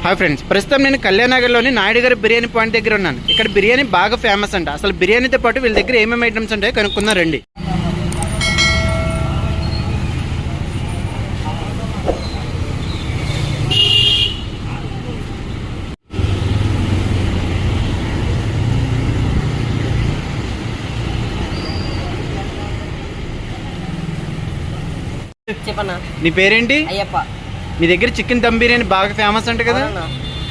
Hi friends, ప్రస్తుతం నేను కళ్యాణనగర్లోని నాయుడు గారి బిర్యానీ పాయింట్ దగ్గర ఉన్నాను. ఇక్కడ బిర్యానీ బాగా ఫేమస్ అంట. అసలు బిర్యానీతో పాటు వీళ్ళ దగ్గర ఏమేమి ఐటమ్స్ ఉంటాయో కనుక్కుందాం రండి. చెప్పన్నా. నీ పేరేంటి? అయ్యప్ప. మీ దగ్గర చికెన్ దమ్ బిర్యానీ బాగా ఫేమస్ అంట కదా.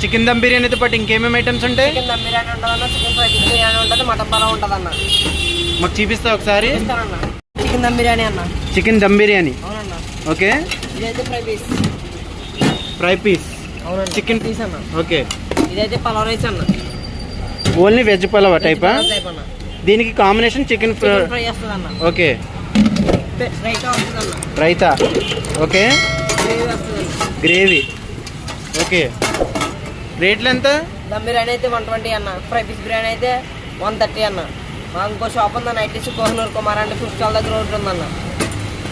చికెన్ దమ్ బిర్యానీతో పాటు ఇంకేమేమి ఐటమ్స్ ఉంటాయి? చికెన్ దమ్ బిర్యానీ ఉంటుందన్న, చికెన్ ఫ్రై బిర్యానీ ఉంటుంది, మటన్ పలావ్ ఉంటుందన్న. మాకు చూపిస్తా ఒకసారి. చికెన్ దమ్ బిర్యానీ అన్న. చికెన్ దమ్ బిర్యానీ. అవునన్న. ఓకే. ఇదైతే ఫ్రై పీస్. Fry piece. అవునండి. చికెన్ పీస్ అన్న. ఓకే. ఇదైతే పలావ్ రైస్ అన్న. ఓన్లీ వెజ్ పలావ్ టైపా? అన్న. దీనికి కాంబినేషన్ చికెన్ ఫ్రై వస్తుంది అన్న. ఓకే. రైతా వస్తుంది అన్న. రైతా. ఓకే. గ్రేవీ వస్తుంది. గ్రేవీ. ఓకే. రేట్లు ఎంత? దమ్ బిర్యానీ అయితే 120 అన్న. ఫ్రై పీస్ బిర్యానీ అయితే 130 అన్న. మాకు ఇంకో షాప్ ఉందన్న, ఐటీసీ కోహినూర్ కుమార్ అంటే ఫుడ్ స్టాల్ దగ్గర ఒకటి ఉందన్న.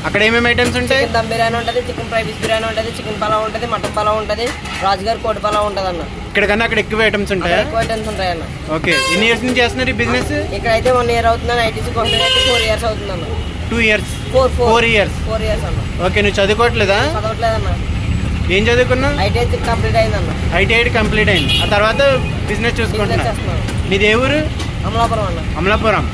అక్కడ ఏమేమి ఐటమ్స్ ఉంటాయి? చికెన్ దమ్ బిర్యానీ ఉంటుంది, చికెన్ ఫ్రై పీస్ బిర్యానీ ఉంటుంది, చికెన్ పలావ్ ఉంటుంది, మటన్ పలావ్ ఉంటుంది, రాజుగారి కోడి పలావ్ ఉంటుంది అన్న. ఇక్కడ కన్నా అక్కడ ఎక్కువ ఐటమ్స్ ఉంటాయా? ఎక్కువ ఐటమ్స్ ఉంటాయన్న. ఓకే. ఎన్ని ఇయర్స్ నుంచి చేస్తున్నారు ఈ బిజినెస్? ఇక్కడైతే 1 year అవుతుందని, ఐటీసీ కోహినూర్ అయితే 4 years అవుతుందన్న. 2 years. 4 years. 4 years అన్న. ఓకే. నువ్వు చదువుకోవట్లేదా? చదవట్లేదన్న. ఏం చదువుకున్నావు? ఐటీఐ కంప్లీట్ అయిందన్న. ఐటీఐ కంప్లీట్ అయింది. ఆ తర్వాత బిజినెస్ చూసుకుంటున్నా. చేస్తున్నాను. నీది ఏ ఊరు? అమలాపురం అన్న. అమలాపురం.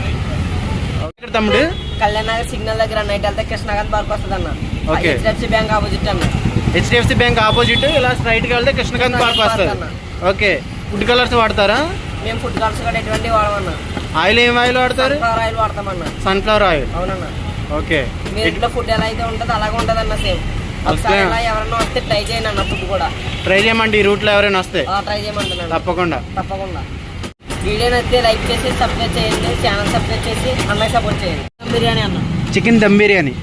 ఇక్కడ తమ్ముడు కళ్యాణనగర్ సిగ్నల్ దగ్గర నైట్ వెళ్తే కృష్ణాగర్ పార్క్ వస్తుంది అన్న. ఓకే. హెచ్డిఎఫ్సి బ్యాంక్ ఆపోజిట్ అన్న. హెచ్డిఎఫ్సి బ్యాంక్ ఆపోజిట్ ఇలా స్ట్రైట్ గా వెళ్తే కృష్ణకాంత్ పార్క్ వస్తుంది. ఓకే. ఫుడ్ కలర్స్ వాడతారా? మేము ఫుడ్ కలర్స్ కూడా ఎటువంటి వాడమన్నా. ఆయిల్ ఏం ఆయిల్ వాడతారు? సన్ఫ్లవర్ ఆయిల్ వాడతామన్నా. Sunflower oil. అవునన్నా. ఓకే. మీ ఇంట్లో ఫుడ్ ఎలా అయితే ఉంటుందో అలాగే ఉంటుంది అన్న. సేమ్ ఒకసారి ఇలా ఎవరైనా వస్తే ట్రై చేయండి అన్న. ఫుడ్ కూడా ట్రై చేయమండి. ఈ రూట్లో ఎవరైనా వస్తే ట్రై చేయమంటున్నాను. తప్పకుండా. వీడియో నచ్చితే లైక్ చేసి సబ్స్క్రైబ్ చేయండి. ఛానల్ సబ్స్క్రైబ్ చేసి అన్నకి సపోర్ట్ చేయండి. బిర్యానీ అన్న. చికెన్ దమ్ బిర్యానీ.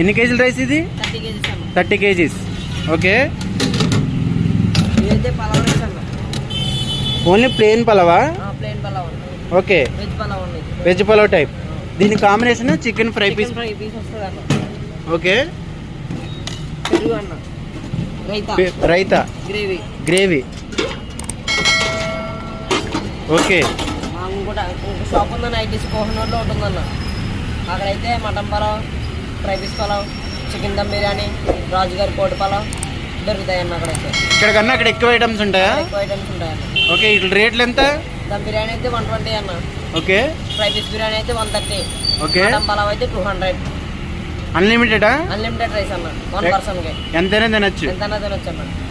ఎన్ని కేజీల రైస్ ఇది? 30 kgs అన్న. 30 kgs. ఓకే. ఇదైతే పలావ్ రైస్ అన్న. ఓన్లీ ప్లేన్ పలావా? ప్లేన్ పలావ్ అన్న. ఓకే. వెజ్ పలావ్ ఉంది. Veg pulao type. దీని combination chicken fry piece. Fry piece వస్తుంది అన్న. ఓకే. పెరుగు అన్న. రైతా. గ్రేవీ. ఓకే. ఇంకోటి షాప్ ఉందన్న, ఐటీసీ కోహినూర్లో ఉంటుందన్న. అక్కడైతే mutton pulao, fry piece pulao, chicken dum biryani, రాజుగారి కోడి పలావ్ దొరుకుతాయన్న. అక్కడైతే ఇక్కడ కన్నా అక్కడ ఎక్కువ ఐటమ్స్ ఉంటాయా? ఎక్కువ ఐటమ్స్ ఉంటాయన్న. ఓకే. ఇట్లా రేట్లు ఎంత? దమ్ బిర్యానీ అయితే 120 అన్న. ఓకే. ఫ్రై పీస్ బిర్యానీ అయితే 130. ఓకే. మటన్ పలావ్ అయితే 200. అన్లిమిటెడా? అన్లిమిటెడ్ రైస్ అన్న. 1 పర్సన్కి ఎంతైనా తినచ్చు. ఎంతైనా తినొచ్చు అన్న.